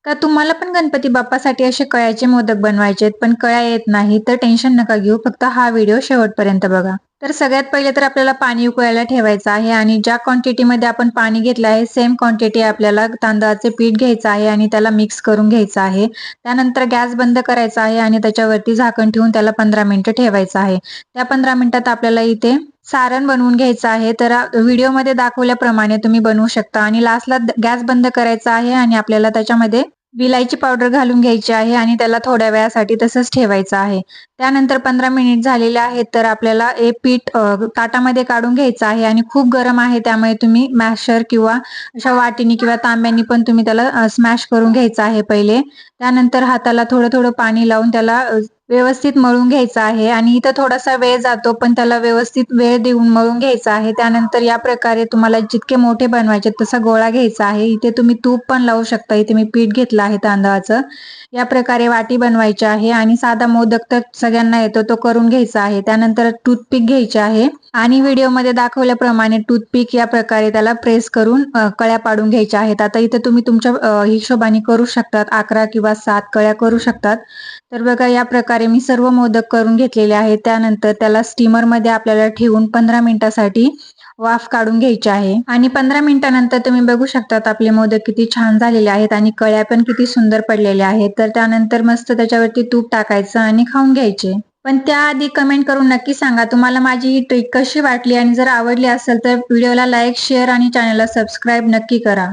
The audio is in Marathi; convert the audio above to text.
का तुम्हाला पण गणपती बाप्पासाठी असे कळ्याचे मोदक बनवायचे आहेत, पण कळ्या येत नाही, तर टेन्शन नका घेऊ. फक्त हा व्हिडिओ शेवटपर्यंत बघा. तर सगळ्यात पहिले तर आपल्याला पाणी उकळायला ठेवायचं आहे आणि ज्या क्वांटिटीमध्ये आपण पाणी घेतलं आहे, सेम क्वांटिटी आपल्याला तांदळाचे पीठ घ्यायचं आहे आणि त्याला मिक्स करून घ्यायचं आहे. त्यानंतर गॅस बंद करायचा आहे आणि त्याच्यावरती झाकण ठेवून त्याला 15 मिनिटं ठेवायचं आहे. त्या 15 मिनिटात आपल्याला इथे सारण बनवून घ्यायचं आहे. तर व्हिडिओमध्ये दाखवल्याप्रमाणे तुम्ही बनवू शकता आणि लास्टला गॅस बंद करायचा आहे आणि आपल्याला त्याच्यामध्ये विलायची पावडर घालून घ्यायची आहे आणि त्याला थोड्या वेळासाठी तसंच ठेवायचं आहे. त्यानंतर 15 मिनिट झालेले आहेत, तर आपल्याला हे पीठ ताटामध्ये काढून घ्यायचं आहे आणि खूप गरम आहे त्यामुळे तुम्ही मॅशर किंवा अशा वाटीनी किंवा तांब्यानी पण तुम्ही त्याला स्मॅश करून घ्यायचं आहे पहिले. त्यानंतर हाताला थोडं-थोडं पाणी लावून त्याला व्यवस्थित मळून घ्यायचं आहे आणि इथं थोडासा वेळ जातो, पण त्याला व्यवस्थित वेळ देऊन मळून घ्यायचं आहे. त्यानंतर या प्रकारे तुम्हाला जितके मोठे बनवायचे तसा गोळा घ्यायचा आहे. इथे तुम्ही तूप पण लावू शकता. इथे मी पीठ घेतलं आहे तांदळाचं. या प्रकारे वाटी बनवायची आहे आणि साधा मोदक तर सगळ्यांना येतो तो करून घ्यायचा आहे. त्यानंतर टूथपिक घ्यायची आहे आणि व्हिडिओमध्ये दाखवल्याप्रमाणे टूथपिक या प्रकारे त्याला प्रेस करून कळ्या पाडून घ्यायच्या आहेत. आता इथे तुम्ही तुमच्या हिशोबाने करू शकतात. 11 किंवा 7 कळ्या करू शकतात. तर बघा या प्रकारे मी सर्व मोदक करून घेतलेले आहेत. त्यानंतर त्याला स्टीमरमध्ये आपल्याला ठेवून 15 मिनिटासाठी वाफ काढून घ्यायची आहे आणि 15 मिनिटानंतर तुम्ही बघू शकतात आपले मोदक किती छान झालेले आहेत आणि कळ्या पण किती सुंदर पडलेल्या आहेत. तर त्यानंतर मस्त त्याच्यावरती तूप टाकायचं आणि खाऊन घ्यायचे. पण त्याआधी कमेंट करून नक्की सांगा तुम्हाला माझी ही ट्रिक कशी वाटली आणि जर आवडली असेल तर व्हिडिओला लाईक, शेअर आणि चॅनलला सबस्क्राईब नक्की करा.